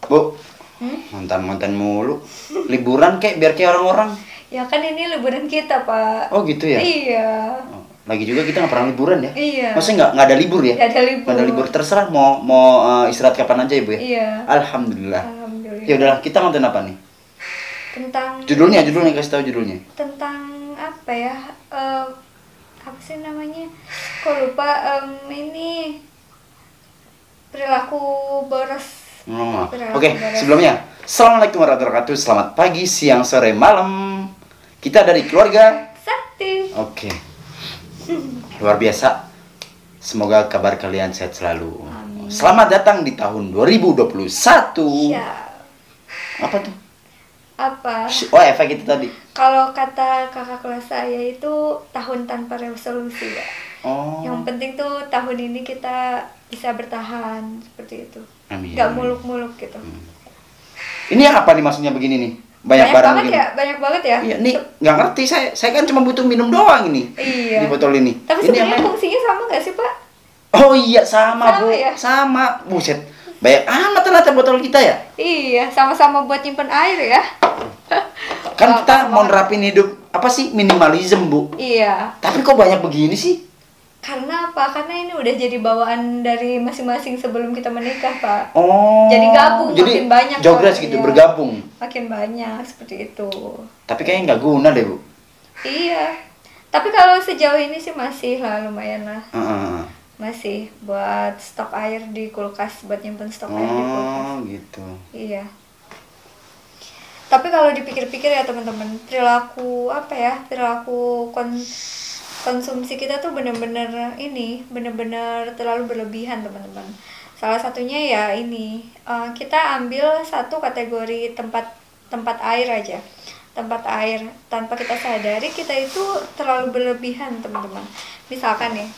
Bu, mantan-mantan mulu. Liburan biar kayak orang-orang. Ya kan ini liburan kita, Pak. Oh gitu ya? Iya. Oh, lagi juga kita nggak pernah liburan ya? Iya. Maksudnya nggak ada libur ya? Nggak ada libur. Nggak ada libur, terserah mau istirahat kapan aja ya Bu ya? Iya. Alhamdulillah. Alhamdulillah. Ya udahlah, kita nonton apa nih? Tentang Judulnya kasih tahu judulnya. tentang apa ya? Apa sih namanya? Kok lupa, ini perilaku boros. Oh. Perilaku Oke, boros. sebelumnya Assalamualaikum warahmatullahi wabarakatuh. Selamat pagi, siang, sore, malam. Kita dari keluarga Sakti. Oke. Luar biasa. Semoga kabar kalian sehat selalu. Amin. Selamat datang di tahun 2021. Ya. Apa tuh? Apa? Oh, efek itu tadi. Kalau kata kakak kelas saya itu tahun tanpa resolusi ya. Oh. Yang penting tuh tahun ini kita bisa bertahan seperti itu. Amin. Gak muluk-muluk gitu. Ini apa nih maksudnya begini nih? Banyak barang banget begini. ya, banyak banget ya. Iya, nih nggak ngerti saya kan cuma butuh minum doang ini. Iya. Di botol ini. Tapi Ini sebenarnya apa? fungsinya sama nggak sih, Pak? Oh iya sama, Sama Bu. ya? Sama. Buset. Banyak amat ternyata botol kita ya. Iya, sama-sama buat nyimpen air ya. Kan Oh, kita mau sama. nerapin hidup apa sih minimalism, Bu. Iya. Tapi kok banyak begini sih? Karena apa? Karena ini udah jadi bawaan dari masing-masing sebelum kita menikah, Pak. Oh. Jadi gabung, jadi makin banyak jogres orang, gitu iya. bergabung. Makin banyak seperti itu. Tapi kayaknya nggak guna deh, Bu. Iya. Tapi kalau sejauh ini sih masih lah, lumayan lah. Heeh. Masih buat stok air di kulkas, buat nyimpen stok air di kulkas. Oh, gitu. Iya. Tapi kalau dipikir-pikir ya teman-teman, perilaku apa ya? Perilaku konsumsi kita tuh bener-bener terlalu berlebihan, teman-teman. Salah satunya ya ini, kita ambil satu kategori tempat air aja. Tempat air, tanpa kita sadari kita itu terlalu berlebihan, teman-teman. Misalkan nih,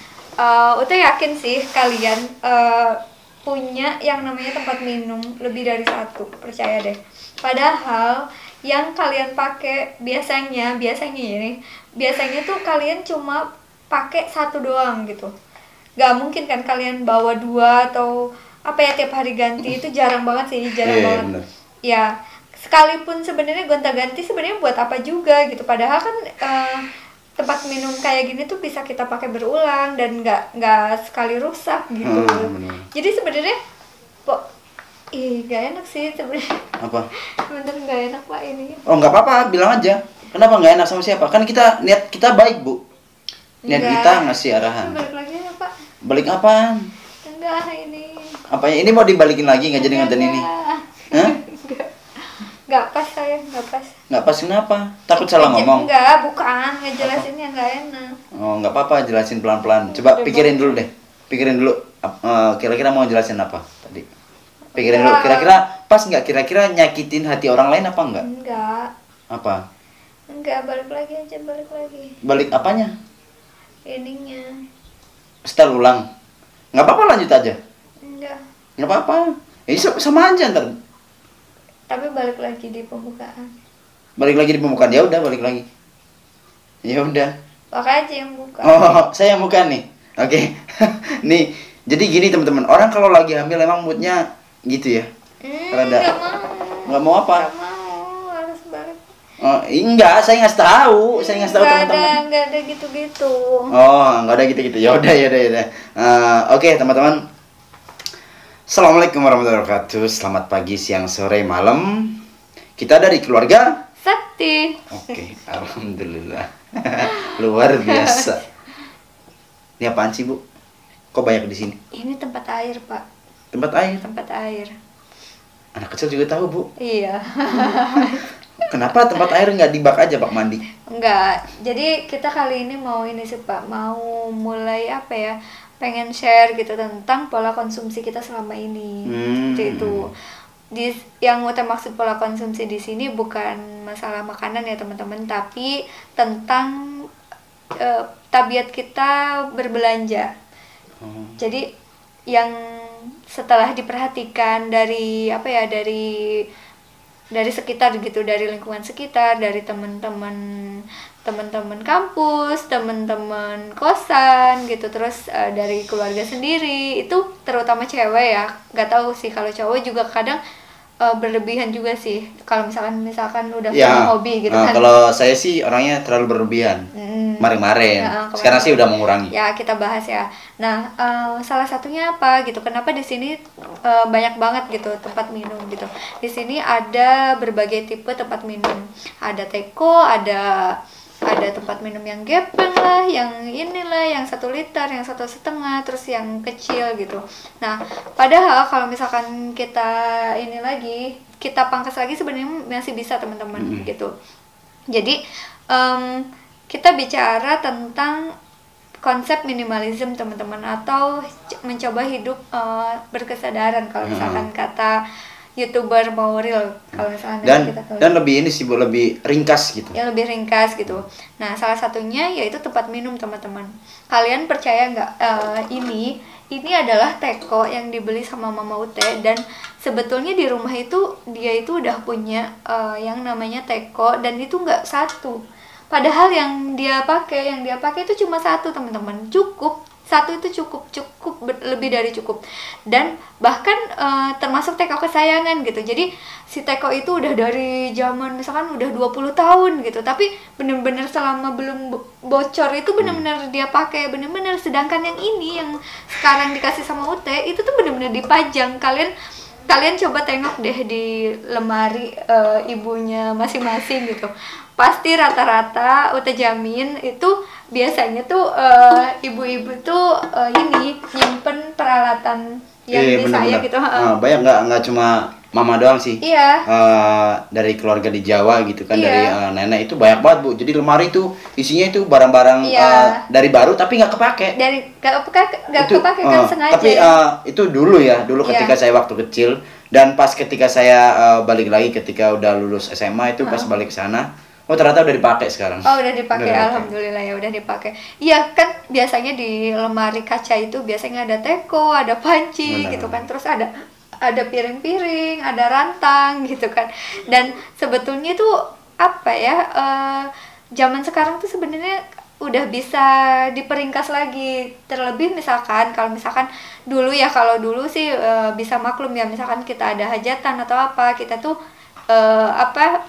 Uta yakin sih kalian punya yang namanya tempat minum lebih dari satu, percaya deh. Padahal yang kalian pakai biasanya tuh kalian cuma pakai satu doang gitu. Gak mungkin kan kalian bawa dua atau apa ya, tiap hari ganti. Itu jarang banget sih, jarang banget. Bener. Ya, sekalipun sebenarnya gonta-ganti sebenarnya buat apa juga gitu. Padahal kan tempat minum kayak gini tuh bisa kita pakai berulang dan nggak sekali rusak gitu. Bener. Jadi sebenarnya gak enak sih sebenarnya. Apa? Bener gak enak, Pak, ini. Oh, nggak apa-apa, bilang aja. Kenapa nggak enak sama siapa? Kan niat kita baik, Bu. Niat Enggak. kita ngasih arahan. Balik lagi ya, Pak. Balik apaan? Enggak, ini. Apanya? Ini mau dibalikin lagi nggak jadi nganten ini? Hah? Enggak pas saya, enggak pas. Nggak pas kenapa? Takut salah ngomong? Enggak, bukan. Ngejelasinnya enggak enak. Oh, nggak apa-apa, jelasin pelan-pelan. Coba pikirin dulu deh. Pikirin dulu. Kira-kira mau jelasin apa tadi? Pikirin dulu. Kira-kira pas nggak? Kira-kira nyakitin hati orang lain apa enggak? Enggak. Apa? Enggak, balik lagi aja, balik lagi. Balik apanya? Ininya. Setel ulang. Nggak apa-apa, lanjut aja. Enggak. Nggak apa-apa. Ini sama aja ntar. Tapi balik lagi di pembukaan. Balik lagi di pembukaan. Ya udah, balik lagi. Ya udah. Pak aja yang buka. Oh, saya yang bukan nih. Oke. Nih, jadi gini teman-teman. Orang kalau lagi hamil emang moodnya gitu ya. Rada. Enggak mau. Nggak mau apa? Enggak mau, harus balik. Oh, enggak, saya ngasih tahu. Saya ngasih tahu teman-teman. Enggak ada gitu-gitu. Oh, nggak ada gitu-gitu. Ya udah. Oke, teman-teman. Assalamualaikum warahmatullahi wabarakatuh. Selamat pagi, siang, sore, malam. Kita dari keluarga Sakti. Oke, alhamdulillah. Luar biasa. Ini apaan sih, Bu? Kok banyak di sini? Ini tempat air, Pak. Tempat air. Tempat air. Anak kecil juga tahu, Bu. Iya. Kenapa tempat air nggak di bak aja, Pak, mandi? Enggak. Jadi kita kali ini mau ini sih, Pak. Mau mulai apa ya? Pengen share gitu tentang pola konsumsi kita selama ini. Seperti itu. Yang utama maksud pola konsumsi di sini bukan masalah makanan ya, teman-teman, tapi tentang tabiat kita berbelanja. Jadi yang setelah diperhatikan dari apa ya, dari sekitar gitu, dari lingkungan sekitar, dari teman-teman kampus, teman-teman kosan gitu, terus dari keluarga sendiri, itu terutama cewek ya, nggak tahu sih kalau cowok juga kadang berlebihan juga sih. Kalau misalkan udah Ya, punya hobi gitu kan. kalau saya sih orangnya terlalu berlebihan. Kemarin-kemarin. Sekarang sih udah mengurangi. Ya, kita bahas ya. Nah, salah satunya apa gitu? Kenapa di sini banyak banget gitu tempat minum gitu. Di sini ada berbagai tipe tempat minum. Ada teko, ada tempat minum yang gepeng lah, yang inilah, yang 1 liter, yang 1,5, terus yang kecil gitu. Nah, padahal kalau misalkan kita ini lagi, kita pangkas lagi sebenarnya masih bisa teman-teman gitu. Jadi kita bicara tentang konsep minimalism teman-teman, atau mencoba hidup berkesadaran kalau misalkan kata YouTuber mau real, kalau misalnya dan lebih ini sih Bu, lebih ringkas gitu. Ya, lebih ringkas gitu. Nah, salah satunya yaitu tempat minum teman-teman. Kalian percaya nggak, ini adalah teko yang dibeli sama Mama Ute, dan sebetulnya di rumah itu dia itu udah punya yang namanya teko, dan itu nggak satu. Padahal yang dia pakai itu cuma satu teman-teman. Satu itu cukup lebih dari cukup, dan bahkan termasuk teko kesayangan gitu. Jadi si teko itu udah dari zaman misalkan udah 20 tahun gitu, tapi bener-bener selama belum bocor itu bener-bener dia pakai bener-bener. Sedangkan yang ini yang sekarang dikasih sama Ute itu tuh bener-bener dipajang. Kalian coba tengok deh di lemari ibunya masing-masing gitu. Pasti rata-rata Ute jamin itu biasanya tuh ibu-ibu tuh ini nyimpen peralatan yang bisa ya gitu. Banyak, nggak cuma mama doang sih. Iya. Dari keluarga di Jawa gitu kan, dari nenek itu banyak banget Bu. Jadi lemari itu isinya itu barang-barang dari baru tapi nggak kepake. Nggak kepake kan sengaja. Tapi itu dulu ketika saya waktu kecil, dan pas ketika saya balik lagi ketika udah lulus SMA itu pas balik ke sana. Oh, ternyata udah dipakai sekarang. Oh, udah dipakai. Alhamdulillah ya, udah dipakai. Iya, kan biasanya di lemari kaca itu biasanya ada teko, ada panci gitu kan. Terus ada piring-piring, ada rantang gitu kan. Dan sebetulnya itu apa ya? Zaman sekarang tuh sebenarnya udah bisa diperingkas lagi. Terlebih misalkan kalau dulu sih bisa maklum ya, misalkan kita ada hajatan atau apa, kita tuh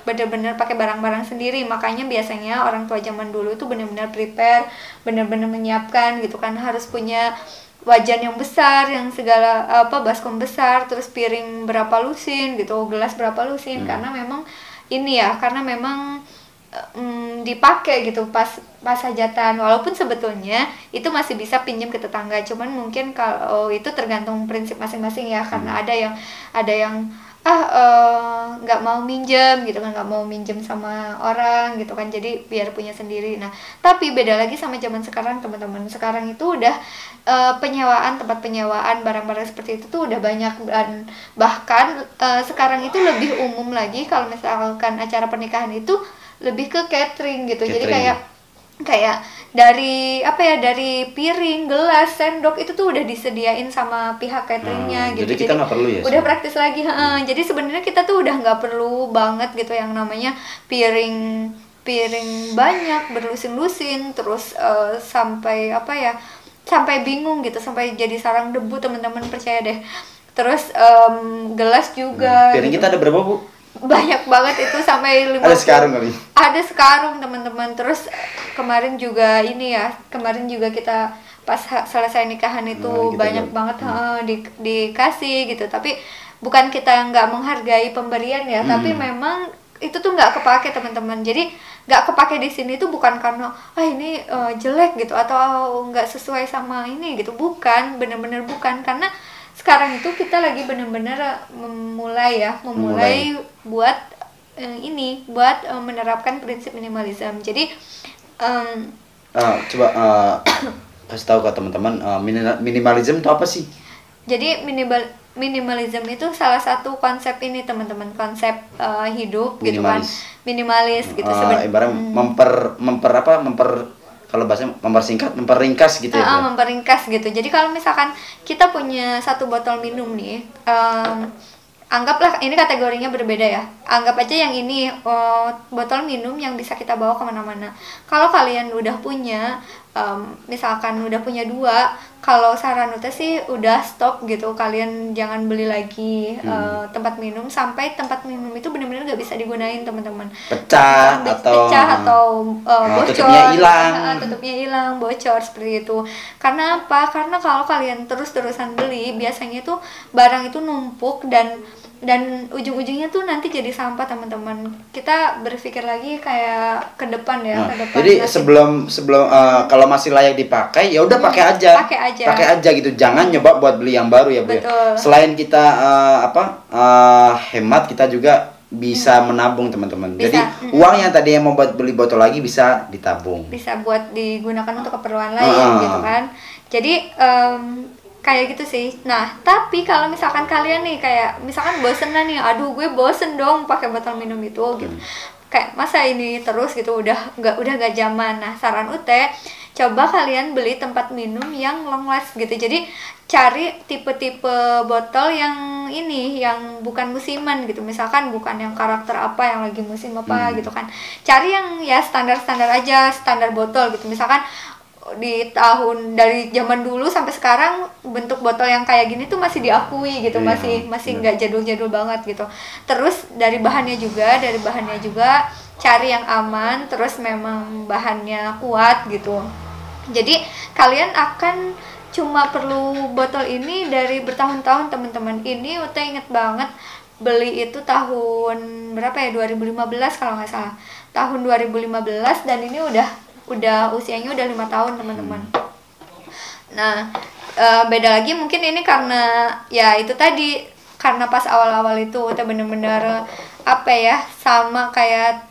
bener-bener pakai barang-barang sendiri. Makanya biasanya orang tua zaman dulu itu bener-bener prepare, bener-bener menyiapkan gitu kan, harus punya wajan yang besar, yang segala baskom besar, terus piring berapa lusin gitu, gelas berapa lusin, karena memang dipakai gitu pas hajatan. Walaupun sebetulnya itu masih bisa pinjam ke tetangga, cuman mungkin kalau itu tergantung prinsip masing-masing ya, karena ada yang nggak mau minjem gitu kan, nggak mau minjem sama orang gitu kan, jadi biar punya sendiri. Nah, tapi beda lagi sama zaman sekarang teman-teman. Sekarang itu udah tempat penyewaan barang-barang seperti itu tuh udah banyak, dan bahkan sekarang itu lebih umum lagi kalau misalkan acara pernikahan itu lebih ke catering gitu. Jadi kayak dari piring, gelas, sendok itu tuh udah disediain sama pihak cateringnya gitu. Jadi kita nggak perlu ya. Udah praktis lagi. Jadi sebenarnya kita tuh udah nggak perlu banget gitu yang namanya piring banyak berlusin-lusin, terus sampai bingung gitu, sampai jadi sarang debu teman-teman, percaya deh. Terus gelas juga. Piring gitu. kita ada berapa Bu? Banyak banget itu, sampai 50. Ada sekarung kali. Ada sekarung teman-teman. Terus kemarin juga kita pas selesai nikahan itu banyak banget dikasih gitu. Tapi bukan kita nggak menghargai pemberian ya, tapi memang itu tuh nggak kepake teman-teman. Jadi nggak kepake di sini tuh bukan karena ini jelek gitu atau nggak sesuai sama ini gitu, bukan, bener-bener bukan, karena sekarang itu kita lagi benar-benar memulai buat menerapkan prinsip minimalism. Jadi coba kasih tahu ke teman-teman, minimalism itu apa sih? Jadi minimalism itu salah satu konsep ini teman-teman, konsep hidup gitu kan, minimalis gitu sebenarnya. Ibarat kalau bahasa memperingkas gitu ya. Memperingkas gitu. Jadi kalau misalkan kita punya 1 botol minum nih, anggaplah ini kategorinya berbeda ya. Anggap aja yang ini botol minum yang bisa kita bawa kemana-mana. Kalau kalian udah punya misalkan udah punya 2, kalau saran Ute sih udah stop gitu, kalian jangan beli lagi tempat minum sampai tempat minum itu benar-benar nggak bisa digunain teman-teman, Pecah atau bocor, tutupnya hilang, bocor seperti itu. Karena apa? Karena kalau kalian terus-terusan beli, biasanya tuh barang itu numpuk dan ujung-ujungnya tuh nanti jadi sampah teman-teman. Kita berpikir lagi kayak ke depan ya, ke depan. Jadi sebelum kalau masih layak dipakai ya udah pakai aja gitu. Jangan nyoba buat beli yang baru ya Bu. Ya. Selain kita hemat, kita juga bisa menabung teman-teman. Jadi uang yang tadi yang mau buat beli botol lagi bisa ditabung. Bisa buat digunakan untuk keperluan lain gitu kan. Jadi kayak gitu sih. Nah, tapi kalau misalkan kalian nih kayak misalkan bosenan nih, aduh gue bosen dong pakai botol minum itu gitu. Kayak masa ini terus gitu, udah gak zaman. Nah, saran Ute, coba kalian beli tempat minum yang long last gitu. Jadi cari tipe-tipe botol yang ini, yang bukan musiman gitu. Misalkan bukan yang karakter apa, yang lagi musim apa gitu kan. Cari yang ya standar-standar aja, standar botol gitu. Misalkan dari zaman dulu sampai sekarang bentuk botol yang kayak gini tuh masih diakui gitu, masih nggak jadul-jadul banget gitu. Terus dari bahannya juga cari yang aman, terus memang bahannya kuat gitu. Jadi kalian akan cuma perlu botol ini dari bertahun-tahun teman-teman. Ini Ute inget banget beli itu tahun berapa ya, 2015 kalau nggak salah, tahun 2015, dan ini udah usianya udah 5 tahun teman-teman. Nah, beda lagi mungkin ini karena ya itu tadi, karena pas awal-awal itu udah bener-bener apa ya, sama kayak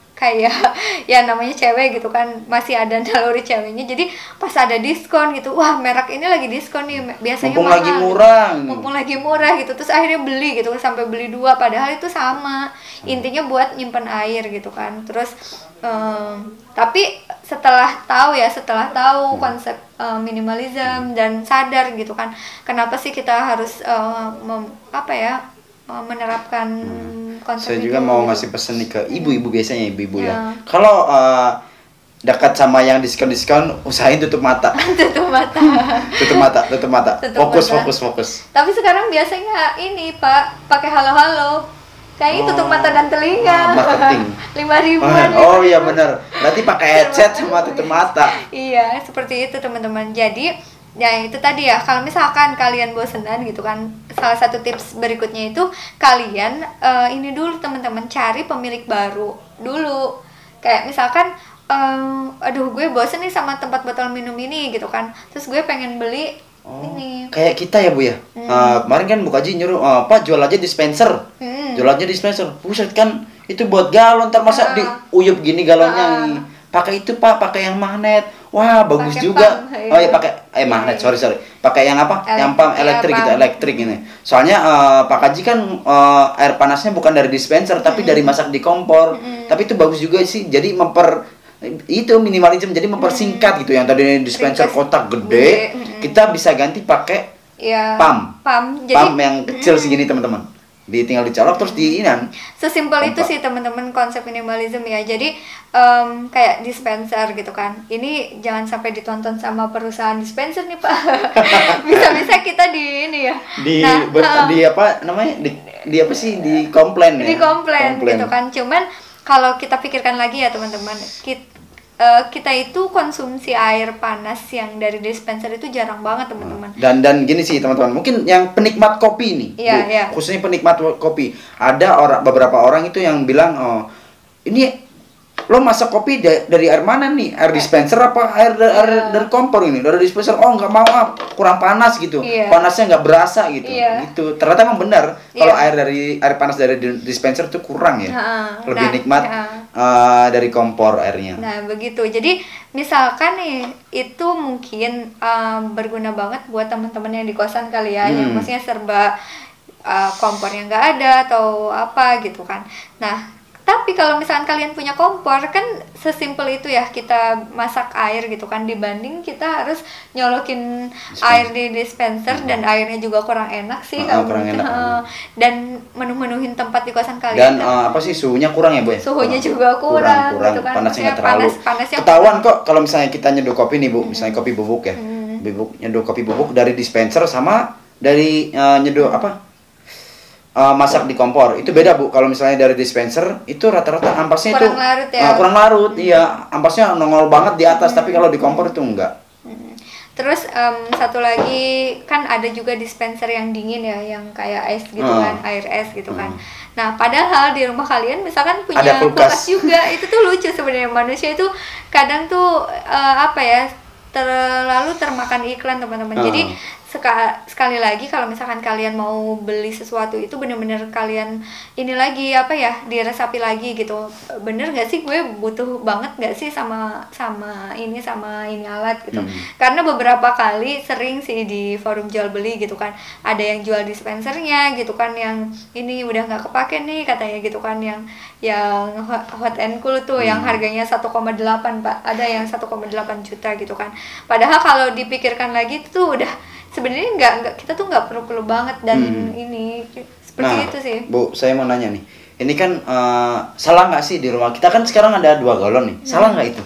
ya namanya cewek gitu kan, masih ada naluri ceweknya. Jadi pas ada diskon gitu, wah merek ini lagi diskon nih, biasanya mumpung mahal, lagi murah gitu. Mumpung lagi murah gitu, terus akhirnya beli gitu, sampai beli 2, padahal itu sama, intinya buat nyimpen air gitu kan. Terus tapi setelah tahu konsep minimalism dan sadar gitu kan, kenapa sih kita harus menerapkan konsep saya itu. juga mau ngasih pesan nih ke ibu-ibu, biasanya ibu-ibu ya. Kalau dekat sama yang diskon, usahain tutup mata. tutup mata. Fokus. Tapi sekarang biasanya ini Pak, pakai halo-halo. Kayaknya tutup mata dan telinga. Marketing. 5.000-an. Oh iya benar. Berarti pakai headset sama tutup mata. Iya, seperti itu teman-teman. Jadi ya itu tadi ya, kalau misalkan kalian bosenan gitu kan, salah satu tips berikutnya itu kalian ini dulu teman-teman, cari pemilik baru dulu. Kayak misalkan aduh gue bosen nih sama tempat botol minum ini gitu kan, terus gue pengen beli ini. Kayak kita ya Bu ya. Kemarin kan Bu Kaji nyuruh Pak jual aja dispenser. Buset kan itu buat galon, ntar masa diuyup gini galonnya nih. Pakai itu Pak, pakai yang magnet. Wah, bagus pake juga. Oh ya pakai magnet, sorry. Pakai yang apa? Yang pump elektrik gitu, elektrik ini. Soalnya Pak Kaji kan air panasnya bukan dari dispenser tapi dari masak di kompor. Tapi itu bagus juga sih. Jadi itu minimalism, jadi mempersingkat gitu. Yang tadi dispenser kotak gede, kita bisa ganti pakai pump yang kecil segini teman-teman. Tinggal dicolok terus sesimpel itu sih teman-teman konsep minimalism ya. Jadi kayak dispenser gitu kan, ini jangan sampai ditonton sama perusahaan dispenser nih Pak. bisa kita di ini ya, di apa namanya, di apa sih, di komplain ya, di komplain gitu kan. Cuman kalau kita pikirkan lagi ya teman-teman, kita itu konsumsi air panas yang dari dispenser itu jarang banget teman-teman. Dan gini sih teman-teman, mungkin yang penikmat kopi nih, khususnya penikmat kopi, ada beberapa orang itu yang bilang, ini lo masak kopi dari air mana nih? Air dispenser apa air dari kompor ini? Dari dispenser. Oh nggak mau, kurang panas gitu. Panasnya nggak berasa gitu. Gitu. Ternyata emang benar. Kalau air panas dari dispenser tuh kurang ya. Lebih nikmat dari kompor airnya. Nah begitu. Jadi misalkan nih itu mungkin berguna banget buat teman-teman yang di kosan kali ya, yang maksudnya serba kompornya nggak ada atau apa gitu kan. Nah Tapi kalau misalkan kalian punya kompor kan sesimpel itu ya, kita masak air gitu kan, dibanding kita harus nyolokin air di dispenser dan airnya juga kurang enak sih kalau kurang enak. dan menuhin tempat di kosan kalian. Dan apa sih, suhunya kurang ya Bu ya? Suhunya juga kurang gitu kan. Panasnya nggak Maksudnya terlalu. panasnya Ketahuan kok kalau misalnya kita nyeduh kopi nih Bu, misalnya kopi bubuk ya. Nyeduh kopi bubuk dari dispenser sama dari nyeduh masak di kompor itu beda Bu. Kalau misalnya dari dispenser itu rata-rata ampasnya kurang larut ya. Kurang larut, iya, ampasnya nongol banget di atas, tapi kalau di kompor itu enggak. Terus satu lagi kan ada juga dispenser yang dingin ya, yang kayak es gitu kan, air es gitu kan. Nah, padahal di rumah kalian misalkan punya ada kulkas juga, itu tuh lucu sebenarnya, manusia itu kadang tuh apa ya, terlalu termakan iklan teman-teman. Jadi sekali lagi kalau misalkan kalian mau beli sesuatu itu bener-bener kalian ini lagi apa ya, diresapi lagi gitu, bener nggak sih gue butuh banget nggak sih sama ini alat gitu. Karena beberapa kali sering sih di forum jual beli gitu kan, ada yang jual dispensernya gitu kan, yang ini udah nggak kepake nih katanya gitu kan, yang hot and cool tuh yang harganya 1,8 Pak, ada yang 1,8 juta gitu kan. Padahal kalau dipikirkan lagi itu tuh udah sebenarnya nggak, kita tuh nggak perlu banget dan ini seperti itu sih. Bu, saya mau nanya nih, ini kan salah nggak sih di rumah kita kan sekarang ada 2 galon nih, salah nggak itu?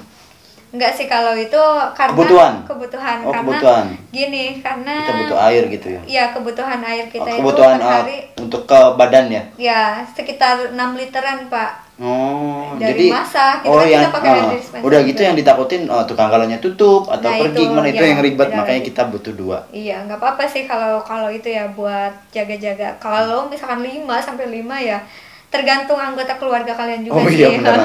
Nggak sih kalau itu, karena kebutuhan karena kebutuhan. Gini, karena kita butuh air gitu ya. Iya, kebutuhan air kita kebutuhan itu per hari untuk ke badan ya. Ya, sekitar 6 literan Pak. Jadi dari masak kita pakai air dispenser. Udah gitu yang ditakutin tukang galonnya tutup atau pergi kemana, itu yang ribet, makanya kita butuh 2. Iya, nggak apa-apa sih kalau itu ya, buat jaga-jaga. Kalau misalkan 5 sampai 5 ya tergantung anggota keluarga kalian juga sih. Iya benar.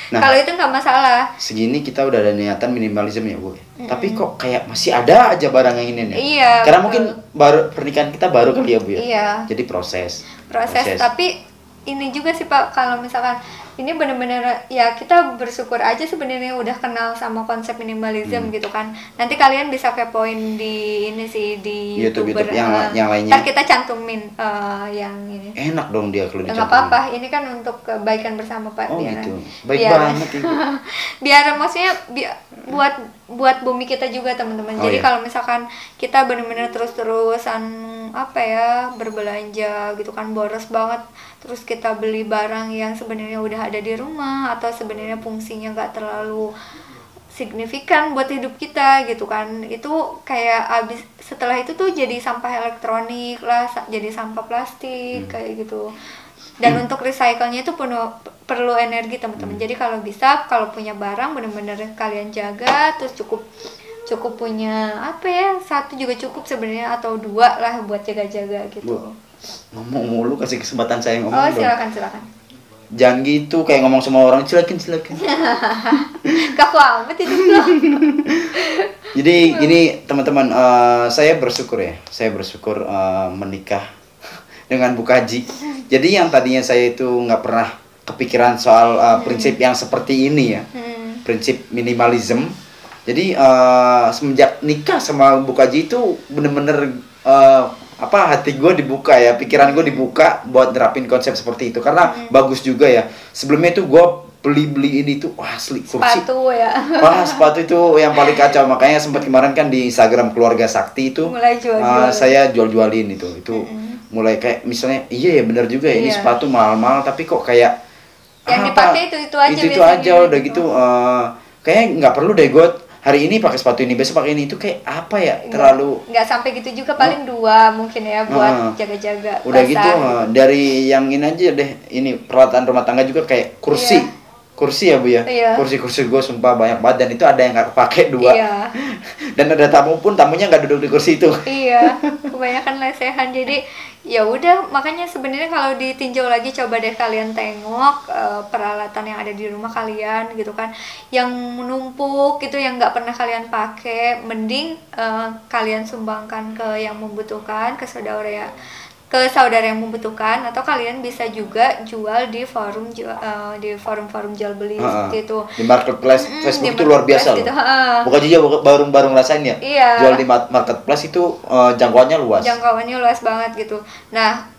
Nah, kalau itu nggak masalah. Segini kita udah ada niatan minimalism ya Bu. Tapi kok kayak masih ada aja barang yang ini nih. Iya. Karena mungkin baru pernikahan kita baru kali ya Bu ya. Iya. Jadi proses. Tapi ini juga sih Pak, kalau misalkan ini bener-bener ya kita bersyukur aja sebenarnya udah kenal sama konsep minimalism gitu kan. Nanti kalian bisa kepoin di ini sih, di YouTube yang lainnya. Ntar kita cantumin yang ini. Enak dong dia kalau dicantumin. Nggak apa-apa, ini kan untuk kebaikan bersama Pak. Gitu. Baik banget itu. Biar maksudnya buat bumi kita juga teman-teman. Jadi kalau misalkan kita bener-bener terus-terusan apa ya, berbelanja gitu kan, boros banget, terus kita beli barang yang sebenarnya udah ada di rumah atau sebenarnya fungsinya nggak terlalu signifikan buat hidup kita gitu kan, itu kayak setelah itu tuh jadi sampah elektronik lah, jadi sampah plastik kayak gitu. Dan untuk recycle-nya itu perlu energi teman-teman. Jadi kalau bisa, kalau punya barang bener-bener kalian jaga, terus cukup punya apa ya, 1 juga cukup sebenarnya, atau 2 lah buat jaga-jaga gitu. Ngomong mulu, kasih kesempatan saya ngomong. Silakan. Jangan gitu, kayak ngomong sama orang, silakan. Kaku amat itu loh. Jadi gini teman-teman, saya bersyukur menikah dengan Bu Kaji. Jadi yang tadinya saya itu nggak pernah kepikiran soal prinsip yang seperti ini ya, prinsip minimalism. Jadi semenjak nikah sama Bu Kaji itu bener-bener hati gue dibuka ya, pikiran gue dibuka buat nerapin konsep seperti itu, karena bagus juga ya. Sebelumnya itu gue beli ini tuh asli kursi sepatu ya. Sepatu itu yang paling kacau, makanya sempat kemarin kan di Instagram Keluarga Sakti itu mulai jual-jual. Saya jual-jualin itu mulai kayak misalnya iya ya benar juga ya, ini sepatu mahal-mahal tapi kok kayak yang dipakai itu aja udah gitu. Kayaknya nggak perlu deh gue hari ini pakai sepatu ini, besok pakai ini, itu kayak apa ya, terlalu nggak sampai gitu juga, paling 2 mungkin ya buat jaga-jaga udah basah. Gitu dari yang ini aja deh, ini peralatan rumah tangga juga kayak kursi ya Bu ya. Kursi gue sumpah banyak banget, dan itu ada yang nggak pakai 2. Dan ada tamu pun tamunya nggak duduk di kursi itu. Kebanyakan lesehan. Jadi ya udah, makanya sebenarnya kalau ditinjau lagi, coba deh kalian tengok peralatan yang ada di rumah kalian gitu kan, yang menumpuk itu, yang nggak pernah kalian pakai, mending kalian sumbangkan ke yang membutuhkan, ke saudara ke saudara yang membutuhkan, atau kalian bisa juga jual di forum jual beli seperti itu. Di marketplace Facebook di itu luar biasa marketplace gitu. loh. Bukan juga baru ngerasain ya. Iya. Jual di marketplace itu jangkauannya luas. Jangkauannya luas banget gitu. Nah,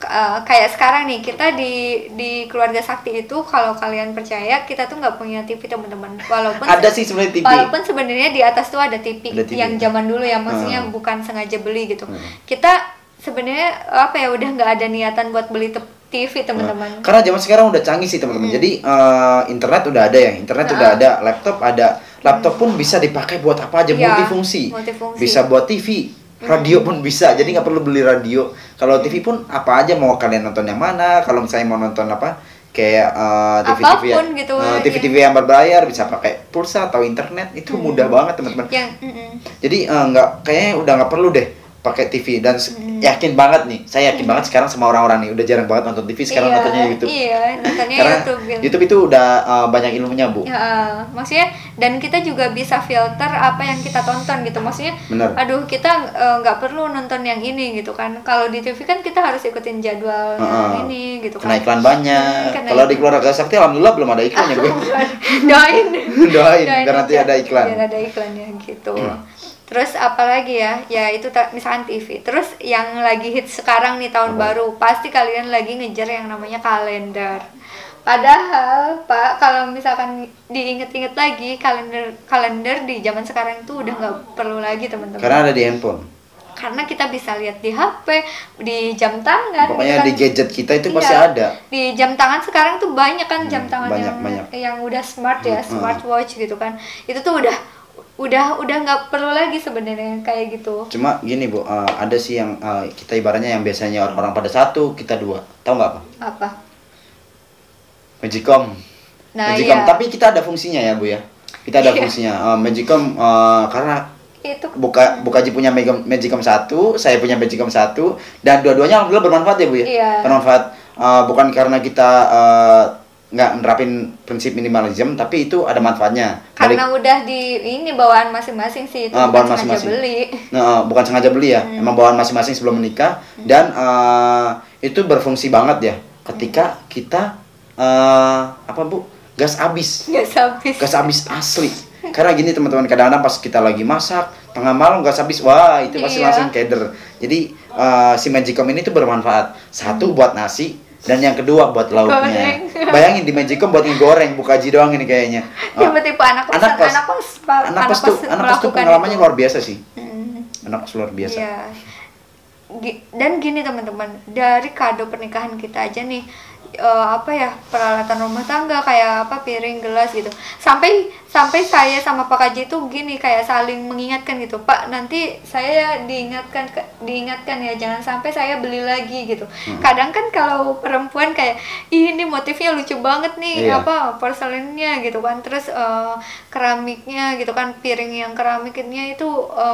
kayak sekarang nih kita di keluarga sakti itu, kalau kalian percaya, kita tuh nggak punya TV teman-teman. Walaupun ada sih sebenarnya TV. Walaupun sebenarnya di atas tuh ada TV, yang zaman dulu ya, maksudnya bukan sengaja beli gitu. Kita sebenarnya apa ya, udah nggak ada niatan buat beli TV teman-teman. Karena zaman sekarang udah canggih sih teman-teman. Jadi internet udah ada ya, udah ada, laptop ada. Laptop pun bisa dipakai buat apa aja, multifungsi. Bisa buat TV, radio pun bisa. Jadi nggak perlu beli radio. Kalau TV pun apa aja, mau kalian nonton yang mana. Kalau misalnya mau nonton apa, kayak TV-TV yang berbayar, bisa pakai pulsa atau internet. Itu mudah banget teman-teman. Jadi kayaknya udah nggak perlu deh pakai TV. Dan yakin banget nih, saya yakin banget sekarang sama orang-orang nih udah jarang banget nonton TV, sekarang nontonnya YouTube. Iya, nontonnya karena YouTube gitu. YouTube itu udah banyak ilmunya, Bu. Ya, maksudnya, dan kita juga bisa filter apa yang kita tonton gitu. Maksudnya, aduh, kita nggak perlu nonton yang ini gitu kan. Kalau di TV kan kita harus ikutin jadwal ini gitu kan. Kena iklan banyak. Kalau di keluarga sakti alhamdulillah belum ada iklannya, Bu. Doain biar nanti ada iklan. Biar ada iklannya gitu. Terus apalagi ya, itu misalkan TV. Terus yang lagi hits sekarang nih tahun baru, pasti kalian lagi ngejar yang namanya kalender. Padahal Pak, kalau misalkan diinget-inget lagi, kalender di zaman sekarang itu udah nggak perlu lagi teman-teman. Karena ada di handphone. Karena kita bisa lihat di HP, di jam tangan. Pokoknya di gadget kita itu pasti ada. Di jam tangan sekarang tuh banyak kan jam tangan banyak. yang udah smart ya, smartwatch gitu kan. Itu tuh udah nggak perlu lagi sebenarnya kayak gitu. Cuma gini Bu, ada sih yang kita ibaratnya yang biasanya orang-orang pada satu, kita dua. Tahu nggak apa? Apa? Magicom. Magicom. Tapi kita ada fungsinya ya Bu ya. Kita ada fungsinya. Magicom karena itu Bukaji punya Magicom 1, saya punya Magicom 1, dan dua-duanya alhamdulillah bermanfaat ya Bu ya. Iya. Bermanfaat bukan karena kita nggak nerapin prinsip minimalism, tapi itu ada manfaatnya. Karena udah di ini bawaan masing-masing sih, itu bukan sengaja beli. Bukan sengaja beli ya, emang bawaan masing-masing sebelum menikah. Dan itu berfungsi banget ya ketika kita apa Bu, gas habis asli. Karena gini teman-teman, kadang-kadang pas kita lagi masak tengah malam gas habis, wah itu pasti langsung keder. Jadi si Magicom ini tuh bermanfaat. Satu buat nasi, dan yang kedua buat lauknya. Bayangin di Magicom buat ngegoreng, Bukaji doang ini kayaknya. Tiba-tiba anak pas tuh pengalamannya luar biasa sih. Anak pas luar biasa. Iya. Dan gini teman-teman, dari kado pernikahan kita aja nih, peralatan rumah tangga kayak piring, gelas gitu, sampai saya sama Pak Kaji itu gini, kayak saling mengingatkan gitu, Pak, nanti saya diingatkan ya, jangan sampai saya beli lagi gitu. Kadang kan kalau perempuan kayak, ini motifnya lucu banget nih, porselennya gitu kan, terus keramiknya gitu kan, piring yang keramiknya itu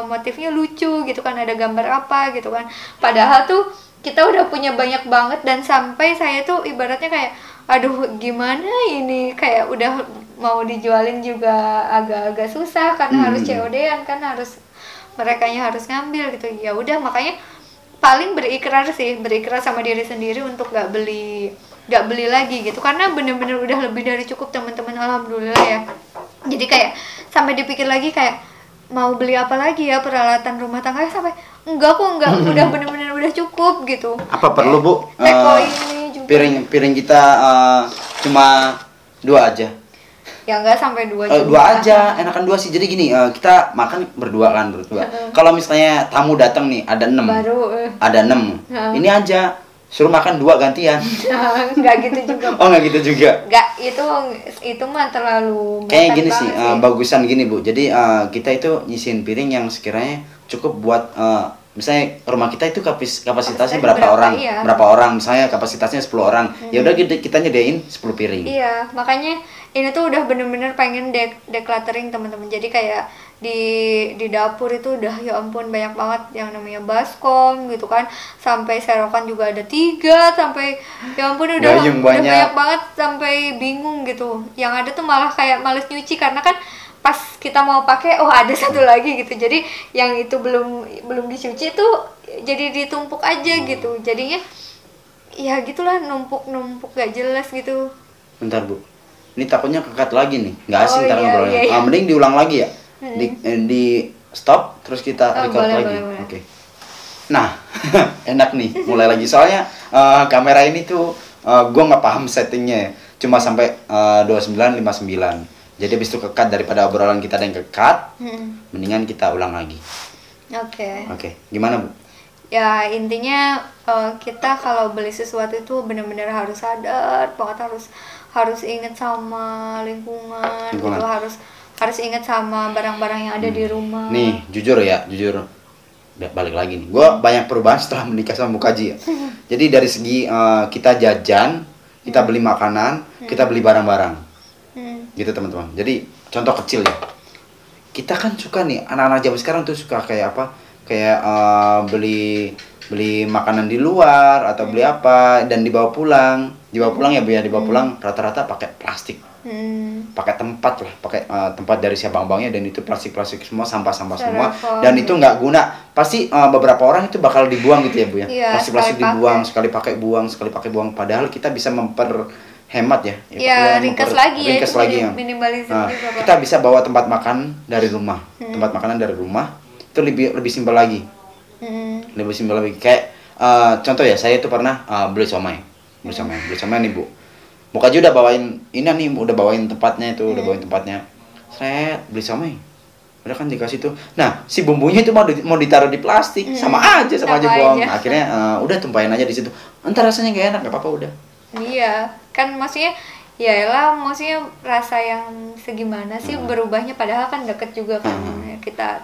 motifnya lucu gitu kan, ada gambar apa gitu kan, padahal tuh kita udah punya banyak banget. Dan sampai saya tuh ibaratnya kayak, aduh gimana ini, kayak udah mau dijualin juga agak-agak susah karena harus COD-an kan, merekanya harus ngambil gitu. Ya udah, makanya paling berikrar sama diri sendiri untuk gak beli lagi gitu, karena bener-bener udah lebih dari cukup teman-teman, alhamdulillah ya. Jadi kayak sampai dipikir lagi kayak, mau beli apa lagi ya peralatan rumah tangga, sampai enggak udah bener-bener udah cukup gitu. Apa perlu Bu? Ini juga. Piring kita cuma 2 aja. Ya enggak sampai 2 juga. 2 aja, enakan 2 sih. Jadi gini, kita makan berdua. Kalau misalnya tamu datang nih, ada 6. Ada 6. Ini aja suruh makan 2 gantian. Enggak gitu juga. Oh, enggak gitu juga. Enggak, itu mah terlalu kayak gini sih, bagusan gini Bu. Jadi kita itu nyisihin piring yang sekiranya cukup buat misalnya rumah kita itu kapasitasnya berapa orang? Iya. Berapa orang? Misalnya kapasitasnya 10 orang. Ya udah kita nyediain 10 piring. Iya, makanya ini tuh udah bener-bener pengen decluttering teman-teman. Jadi kayak di dapur itu udah, ya ampun, banyak banget yang namanya baskom gitu kan, sampai serokan juga ada 3, sampai ya ampun udah banyak banget sampai bingung gitu. Yang ada tuh malah kayak males nyuci, karena kan pas kita mau pakai ada satu lagi gitu, jadi yang itu belum dicuci tuh jadi ditumpuk aja gitu, jadinya ya gitulah, numpuk gak jelas gitu. Bentar Bu, ini takutnya kekat lagi nih, nggak asing ntar iya, ngobrolnya. iya. Mending diulang lagi ya, di stop terus kita record boleh, lagi. boleh. Oke. Nah, enak nih, mulai lagi soalnya kamera ini tuh gue nggak paham settingnya ya. Cuma sampai 29:59. Jadi habis itu kekat, daripada obrolan kita ada yang kekat, mendingan kita ulang lagi. Oke. Gimana Bu? Ya intinya kita kalau beli sesuatu itu benar-benar harus sadar banget, harus ingat sama lingkungan. Gitu, harus ingat sama barang-barang yang ada di rumah. Nih jujur, balik lagi nih, gue banyak perubahan setelah menikah sama Bu Kaji ya. Jadi dari segi kita jajan, kita beli makanan, kita beli barang-barang. Gitu teman-teman. Jadi contoh kecil ya, kita kan suka nih, anak-anak zaman sekarang tuh suka kayak apa, kayak beli makanan di luar atau beli apa dan dibawa pulang ya Bu ya, dibawa pulang rata-rata pakai plastik, pakai tempat dari si abang-abangnya, dan itu plastik semua, sampah semua, dan itu nggak guna. Pasti beberapa orang itu bakal dibuang gitu ya Bu ya, plastik dibuang, sekali pakai buang, padahal kita bisa hemat ya. Ringkas lagi ya. Minimalisme juga, Pak. Kita bisa bawa tempat makan dari rumah. Tempat makanan dari rumah itu lebih simpel lagi. Lebih simpel lagi. Kayak contoh ya, saya itu pernah beli somai nih Bu. Muka aja udah bawain udah bawain tempatnya itu, Set, beli somai. Udah kan dikasih tuh. Nah, si bumbunya itu mau ditaruh di plastik, sama aja buang. Akhirnya udah tumpahin aja di situ. Entar rasanya gak enak, gak apa-apa udah. Iya, kan maksudnya maksudnya rasa yang segimana sih berubahnya, padahal kan deket juga kan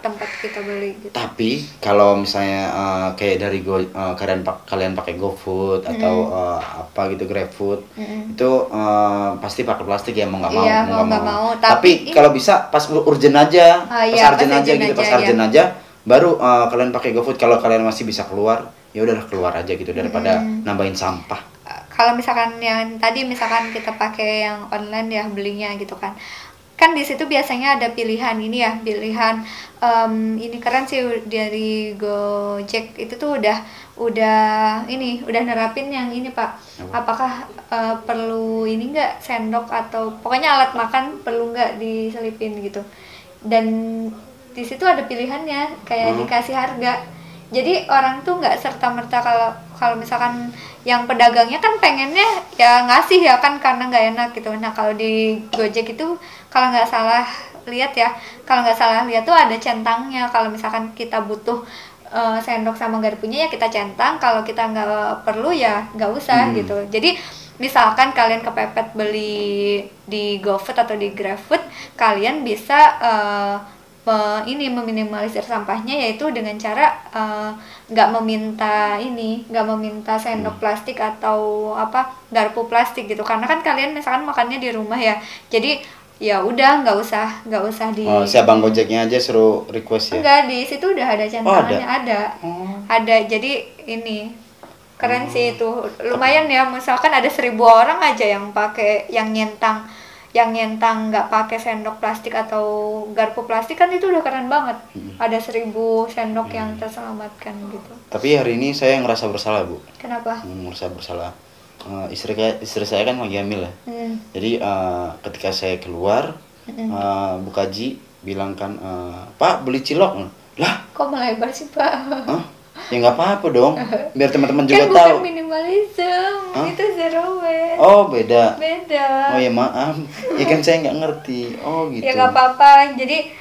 tempat kita beli gitu. Tapi kalau misalnya kayak dari kalian pakai GoFood atau apa gitu, GrabFood, itu pasti pakai plastik ya, mau nggak mau. Iya, mau nggak mau. Tapi kalau bisa pas urgent aja, pas urgent aja, baru kalian pakai GoFood. Kalau kalian masih bisa keluar, ya udahlah keluar aja gitu, daripada nambahin sampah. Kalau misalkan yang tadi kita pakai yang online ya belinya gitu kan di situ biasanya ada pilihan ini ini keren sih dari Gojek, itu tuh udah nerapin yang ini Pak. Apakah perlu ini nggak, sendok atau pokoknya alat makan perlu nggak diselipin gitu, dan di situ ada pilihannya kayak dikasih harga. Jadi orang tuh nggak serta-merta kalau misalkan yang pedagangnya kan pengennya ya ngasih ya kan, karena nggak enak gitu. Nah kalau di Gojek itu kalau nggak salah lihat tuh ada centangnya. Kalau misalkan kita butuh sendok sama garpunya ya kita centang, kalau kita nggak perlu ya nggak usah gitu. Jadi misalkan kalian kepepet beli di GoFood atau di GrabFood, kalian bisa meminimalisir sampahnya, yaitu dengan cara nggak meminta sendok plastik atau garpu plastik gitu, karena kan kalian misalkan makannya di rumah ya, jadi ya udah nggak usah di. Si abang Gojeknya aja suruh request ya? Enggak, di situ udah ada centangannya. Ada, jadi ini keren sih itu, lumayan ya. Misalkan ada 1.000 orang aja yang nyentang nggak pakai sendok plastik atau garpu plastik, kan itu udah keren banget. Ada 1.000 sendok yang terselamatkan gitu. Tapi hari ini saya ngerasa bersalah Bu. Kenapa? Ngerasa bersalah. Istri saya kan lagi hamil ya. Jadi ketika saya keluar, Bu Kaji bilang kan, Pak beli cilok. Lah? Kok melebar sih Pak? Ya nggak apa-apa dong, biar teman-teman juga tahu. Kan bukan minimalism, itu zero waste. Oh beda. Beda. Oh ya maaf, ya kan saya nggak ngerti. Oh gitu. Ya nggak apa-apa. Jadi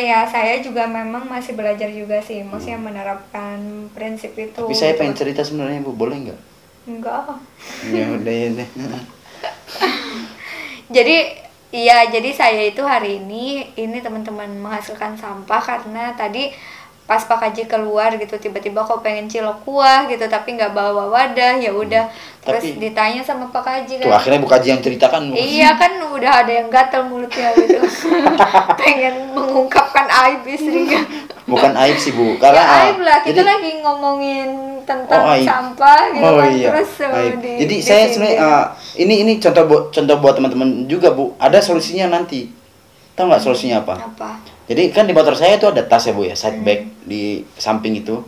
ya saya juga memang masih belajar juga sih, maksudnya menerapkan prinsip itu. Tapi saya pengen cerita sebenarnya Bu, boleh nggak? Enggak. Ya udah ya deh. Jadi saya itu hari ini teman-teman menghasilkan sampah karena tadi pas Pak Kaji keluar gitu, tiba-tiba kok pengen cilok kuah gitu tapi nggak bawa wadah, ya udah terus ditanya sama Pak Kaji kan. Tuh akhirnya Bu Kaji yang ceritakan. Iya kan udah ada yang gatel mulutnya gitu. Pengen mengungkapkan aib istrinya. Bukan aib sih Bu, karena ya, aib lah, kita lagi ngomongin tentang sampah gitu kan. Iya. Terus jadi saya sebenarnya ini contoh buat teman-teman juga Bu, ada solusinya nanti. Tahu nggak solusinya apa? Apa? Jadi kan di motor saya itu ada tas ya Bu ya, side bag di samping itu.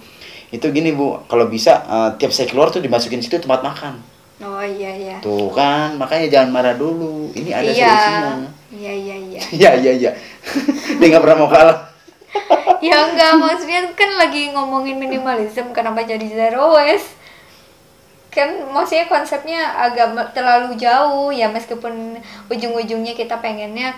Itu gini Bu, kalau bisa tiap saya keluar tuh dimasukin situ tempat makan. Oh iya. Tuh kan, makanya jangan marah dulu. Ini ada Iya. solusinya. Iya. Iya. Dia nggak pernah mau kalah. Ya enggak, maksudnya kan lagi ngomongin minimalism, kenapa jadi zero waste? Kan maksudnya konsepnya agak terlalu jauh ya, meskipun ujung-ujungnya kita pengennya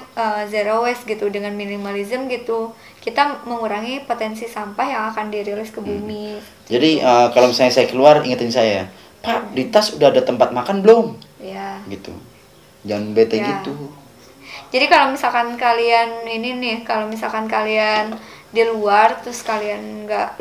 zero waste gitu dengan minimalism gitu, kita mengurangi potensi sampah yang akan dirilis ke bumi. Jadi kalau misalnya saya keluar, ingetin saya, Pak, di tas udah ada tempat makan belum? Ya. Gitu. Jangan bete Ya. gitu. Jadi kalau misalkan kalian ini nih, kalau misalkan kalian di luar terus kalian nggak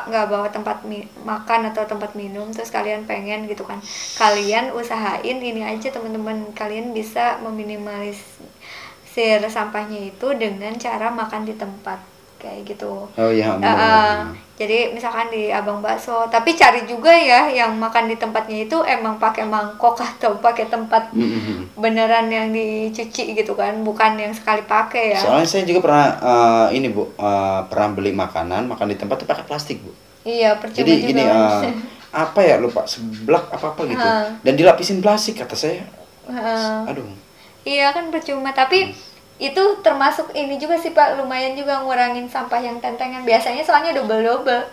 bawa tempat makan atau tempat minum, terus kalian pengen gitu kan, kalian usahain ini aja teman-teman, kalian bisa meminimalisir sampahnya itu dengan cara makan di tempat kayak gitu. Oh iya, benar. Jadi misalkan di abang bakso, tapi cari juga ya yang makan di tempatnya itu emang pakai mangkok atau pakai tempat beneran yang dicuci gitu kan, bukan yang sekali pakai ya. Soalnya saya juga pernah ini Bu, pernah beli makan di tempat tuh pakai plastik Bu. Iya, percuma Jadi juga. gini, apa ya lupa, seblak apa gitu, dan dilapisin plastik kata saya. Aduh. Iya kan percuma, tapi itu termasuk ini juga sih Pak, lumayan juga ngurangin sampah yang tentengan. Biasanya soalnya double-double.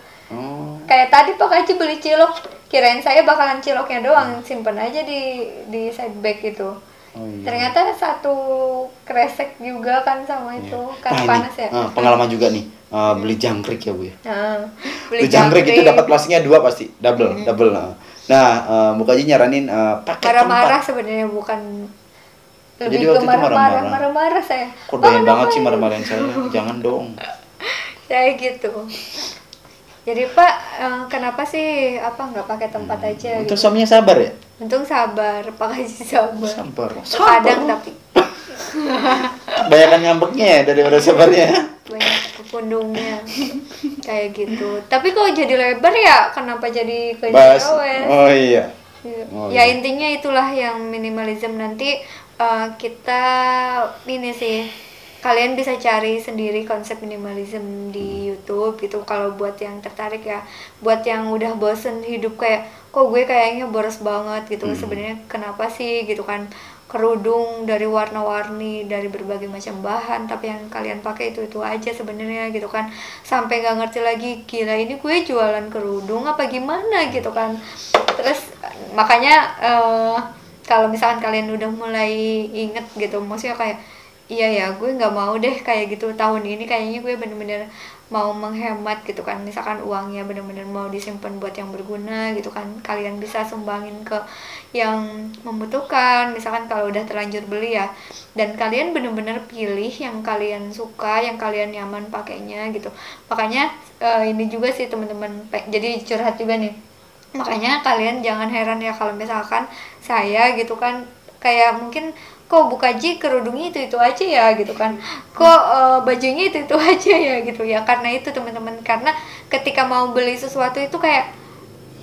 Kayak tadi Pak Haji beli cilok, kirain saya bakalan ciloknya doang, simpen aja di side bag itu. Iya. Ternyata satu kresek juga kan sama itu, kan panas ya. Pengalaman juga nih, beli jangkrik ya Bu ya. Beli Jangkrik itu dapat plastiknya 2 pasti, double. Nah, Bu Haji nyaranin pakai marah-marah tempat. sebenarnya, bukan Jadi lebih waktu ke itu marah-marah saya. Kok doyan banget sih marah-marahin saya, jangan dong. Kayak gitu. Jadi Pak, kenapa sih nggak pakai tempat aja? Untuk Gitu? suaminya sabar ya? Untung sabar, Pak Haji sabar. Sabar. Kadang tapi Banyakan ngambeknya ya daripada sabarnya. banyak kepundungnya kayak gitu. Tapi kok jadi lebar ya? Kenapa jadi ke zero waste? Oh iya. Ya intinya itulah yang minimalism. Nanti kita ini sih, kalian bisa cari sendiri konsep minimalism di YouTube gitu kalau buat yang tertarik ya. Buat yang udah bosen hidup kayak kok gue kayaknya boros banget gitu, sebenarnya kenapa sih gitu kan, kerudung dari warna-warni dari berbagai macam bahan, tapi yang kalian pakai itu aja sebenarnya gitu kan, sampai nggak ngerti lagi, gila ini gue jualan kerudung apa gimana gitu kan. Terus makanya kalau misalkan kalian udah mulai inget gitu, maksudnya kayak iya ya gue nggak mau deh kayak gitu, tahun ini kayaknya gue bener-bener mau menghemat gitu kan, misalkan uangnya bener-bener mau disimpan buat yang berguna gitu kan, kalian bisa sumbangin ke yang membutuhkan misalkan kalau udah terlanjur beli ya, dan kalian bener-bener pilih yang kalian suka, yang kalian nyaman pakainya gitu. Makanya ini juga sih teman-teman, jadi curhat juga nih, makanya kalian jangan heran ya kalau misalkan saya gitu kan, kayak mungkin kok Bu Kaji kerudungnya itu aja ya gitu kan, kok bajunya itu aja ya gitu ya, karena itu teman-teman, karena ketika mau beli sesuatu itu kayak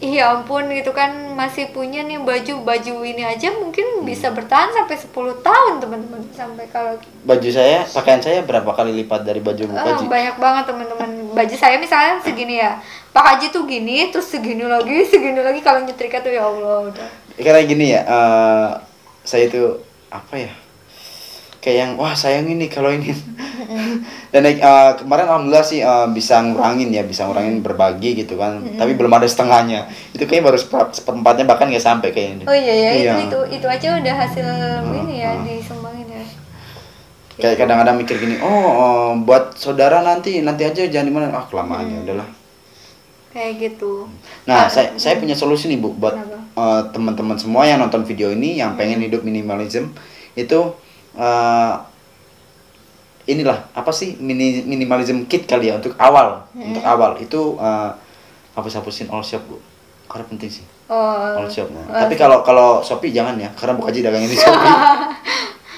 iya ampun gitu kan, masih punya nih baju ini aja mungkin bisa bertahan sampai 10 tahun teman-teman, sampai kalau baju saya, pakaian saya berapa kali lipat dari baju Bu Kaji? banyak banget teman-teman. Baju saya misalnya segini ya, Pak Haji tuh gini, terus segini lagi kalau nyetrika tuh ya Allah udah. Karena gini ya, saya itu apa ya, kayak yang wah sayang ini kalau ini. Dan kemarin alhamdulillah sih bisa ngurangin berbagi gitu kan, tapi belum ada setengahnya, itu kayaknya baru seperempatnya, bahkan nggak sampai kayaknya. Oh iya. Itu aja udah hasil ini ya, disumbangin ya. Kayak kadang-kadang mikir gini, buat saudara nanti aja, jangan dimana, kelamaan ya udahlah. Kayak gitu. Nah, saya punya solusi nih Bu, buat teman-teman semua yang nonton video ini yang pengen hidup minimalism itu, inilah apa sih minimalism kit kali ya untuk awal. Untuk awal itu hapusin all shop Bu, karena penting sih. All shop. Tapi kalau Shopee jangan ya, karena Bu Kaji dagangnya di Shopee.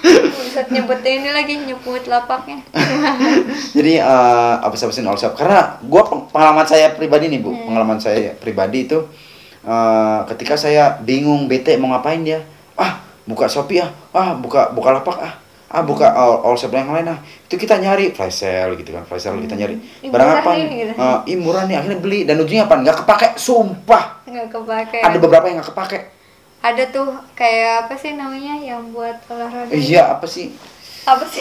Buset, nyebut ini lagi, nyebut lapaknya. Jadi hapusin all shop, karena pengalaman saya pribadi nih Bu, pengalaman saya pribadi itu ketika saya bingung, bete mau ngapain ya, buka Shopee buka lapak buka all shop yang lain, itu kita nyari flash sale gitu kan, flash sale kita nyari barang murah apa nih, gitu. Murah nih, akhirnya beli, dan ujungnya apa, nggak kepake, sumpah Nggak kepake. ada beberapa yang nggak kepake. Ada tuh kayak apa sih namanya yang buat olahraga? Iya, apa sih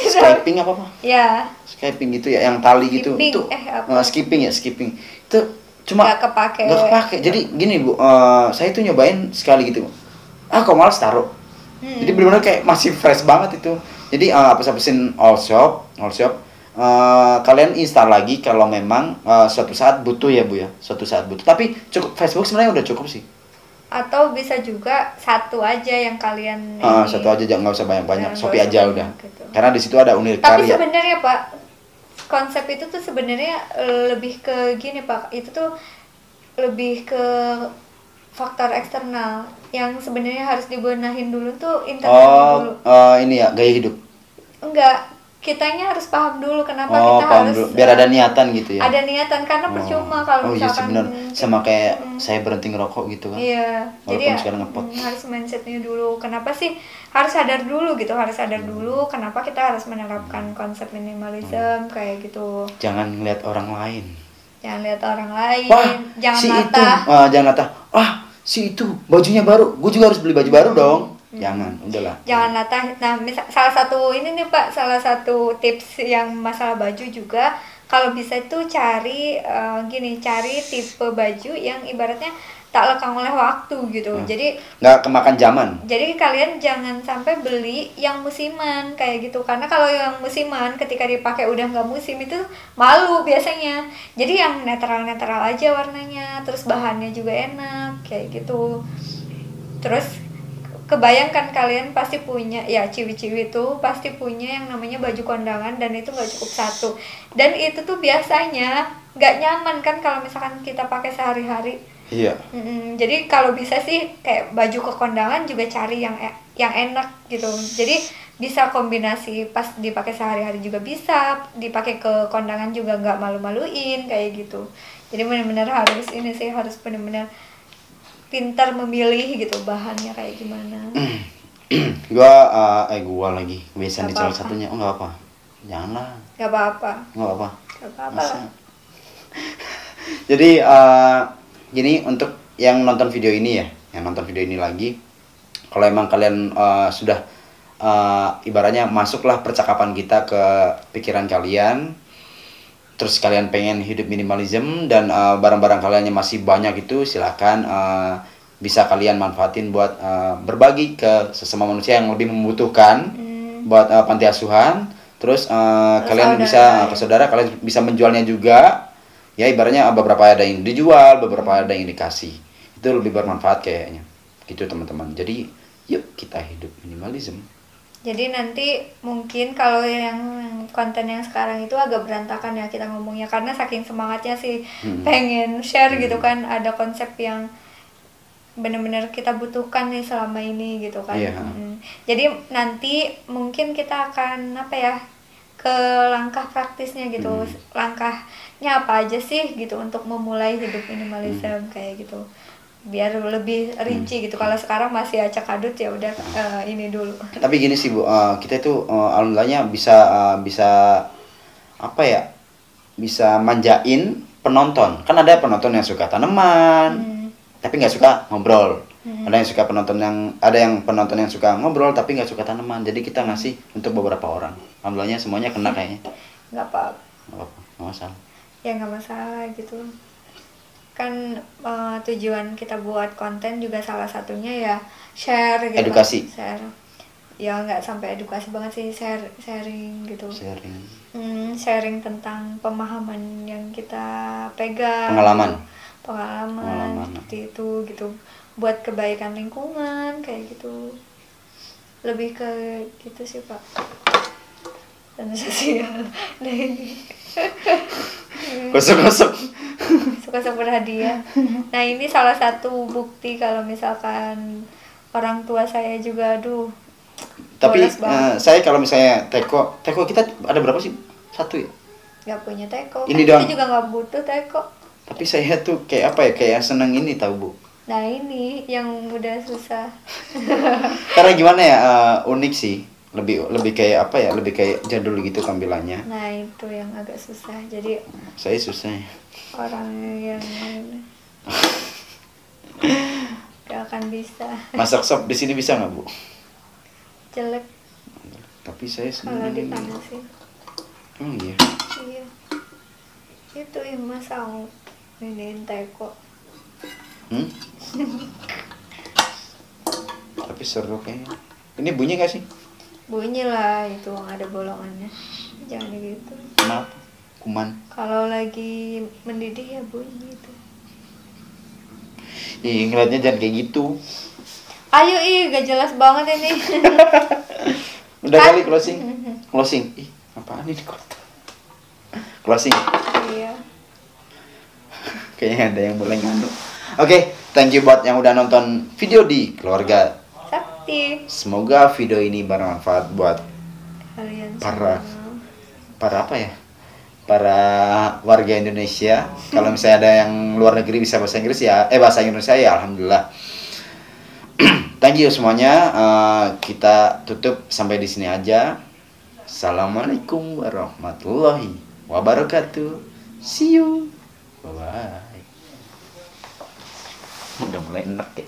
skipping apa ya, skipping gitu ya, yang tali gitu skipping, itu apa? skipping itu cuma nggak kepake. Jadi gini Bu, saya tuh nyobain sekali gitu, kok malas taruh. Jadi benar-benar kayak masih fresh banget itu. Jadi hapus-hapusin all shop, kalian install lagi kalau memang suatu saat butuh ya Bu ya, suatu saat butuh. Tapi cukup, Facebook sebenarnya udah cukup sih. Atau bisa juga satu aja yang kalian satu aja, jangan, nggak usah banyak-banyak, Shopee nggak usah aja banyak, udah gitu. Karena di situ ada unit Tapi karya. sebenarnya Pak, konsep itu tuh sebenarnya lebih ke gini Pak, itu tuh lebih ke faktor eksternal yang sebenarnya harus dibenahin dulu tuh internal dulu. Ini ya, gaya hidup. Enggak, kitanya harus paham dulu kenapa kita Paham harus dulu. Biar ada niatan gitu ya. ada niatan, karena percuma kalau iya misalkan benar, sama kayak saya berhenti ngerokok gitu kan. iya, jadi Walaupun sekarang ngepot. harus mindsetnya dulu. Kenapa sih harus sadar dulu gitu, harus sadar dulu kenapa kita harus menerapkan konsep minimalism kayak gitu. Jangan ngeliat orang lain. Jangan lihat orang lain, Wah, jangan si mata. itu, jangan latah. Si itu bajunya baru, gue juga harus beli baju baru dong. Jangan, udahlah. Jangan latah. Nah, salah satu ini nih Pak, salah satu tips yang masalah baju juga, kalau bisa itu cari cari tipe baju yang ibaratnya tak lekang oleh waktu gitu. Jadi nggak kemakan zaman. Jadi kalian jangan sampai beli yang musiman kayak gitu, karena kalau yang musiman ketika dipakai udah nggak musim itu malu biasanya. Jadi yang netral-netral aja warnanya, terus bahannya juga enak kayak gitu. Terus kebayangkan kalian pasti punya, ya ciwi-ciwi itu pasti punya yang namanya baju kondangan, dan itu nggak cukup satu. Dan itu tuh biasanya nggak nyaman kan kalau misalkan kita pakai sehari-hari. Iya. Jadi kalau bisa sih kayak baju ke kondangan juga cari yang enak gitu. Jadi bisa kombinasi, pas dipakai sehari-hari juga bisa, dipakai ke kondangan juga nggak malu-maluin kayak gitu. Jadi benar-benar harus ini sih, harus benar-benar pintar memilih gitu bahannya kayak gimana. Gua lagi biasa nih salah satunya. Nggak apa, janganlah. Nggak apa-apa. Nggak apa. Lah. Jadi gini, untuk yang nonton video ini ya, yang nonton video ini lagi, kalau emang kalian sudah ibaratnya masuklah percakapan kita ke pikiran kalian, terus kalian pengen hidup minimalism dan barang-barang kaliannya masih banyak, itu silakan bisa kalian manfaatin buat berbagi ke sesama manusia yang lebih membutuhkan, buat panti asuhan. Terus kalian bisa ke saudara, kalian bisa menjualnya juga. Ya ibaratnya beberapa ada yang dijual, beberapa ada yang dikasih. Itu lebih bermanfaat kayaknya. Gitu teman-teman. Jadi yuk kita hidup minimalism. Jadi nanti mungkin kalau yang konten yang sekarang itu agak berantakan ya kita ngomongnya, karena saking semangatnya sih pengen share gitu kan, ada konsep yang benar-benar kita butuhkan nih selama ini gitu kan. Jadi nanti mungkin kita akan ke langkah praktisnya gitu, langkahnya apa aja sih gitu untuk memulai hidup minimalism kayak gitu, biar lebih rinci gitu. Kalau sekarang masih acak adut ya udah ini dulu. Tapi gini sih Bu, kita itu alhamdulillahnya bisa bisa manjain penonton. Kan ada penonton yang suka tanaman tapi nggak suka ngobrol. Ada yang penonton yang suka ngobrol tapi nggak suka tanaman. Jadi kita ngasih untuk beberapa orang. Alhamdulillahnya semuanya kena kayaknya. Nggak apa-apa. Nggak masalah. Ya nggak masalah gitu. Kan tujuan kita buat konten juga salah satunya ya share gitu. Edukasi. Share. Ya nggak sampai edukasi banget sih, sharing gitu. Sharing tentang pemahaman yang kita pegang. Pengalaman seperti itu gitu, buat kebaikan lingkungan kayak gitu, lebih ke gitu sih Pak, dan sosial. Nah ini gosok berhadiah. Nah ini salah satu bukti kalau misalkan orang tua saya juga tapi saya kalau misalnya teko kita ada berapa sih? 1 ya? Nggak punya teko, ini kan kita juga nggak butuh teko. Tapi saya tuh kayak kayak seneng ini tahu Bu. Nah ini yang udah susah. Karena gimana ya, unik sih. lebih kayak apa ya, lebih kayak jadul gitu tampilannya. Nah itu yang agak susah, jadi Saya susah ya. orang yang gak akan bisa. Masak sop di sini bisa nggak, Bu? Jelek Tapi saya kalau senang. dipanasin. Oh iya. Iya, itu yang masang ini teko. Hmm? Tapi seru kayaknya. Ini bunyi gak sih? Bunyi lah, itu ada bolongannya, jangan gitu. Kenapa? Kuman. Kalau lagi mendidih ya bunyi itu. Ih, ngeliatnya jangan kayak gitu. Ayo gak jelas banget ini. Udah Kan? kali closing. Closing. Ih, apaan ini kotor? Closing. Iya. Kayaknya ada yang boleh nganu. Oke, thank you buat yang udah nonton video di Keluarga Sakti Semoga video ini bermanfaat buat kalian para semua. apa ya? Para warga Indonesia. Kalau misalnya ada yang luar negeri bisa bahasa Inggris ya, bahasa Indonesia ya alhamdulillah. Thank you semuanya. Kita tutup sampai di sini aja. Assalamualaikum warahmatullahi wabarakatuh. See you. Bye bye. Udah mulai enak ya.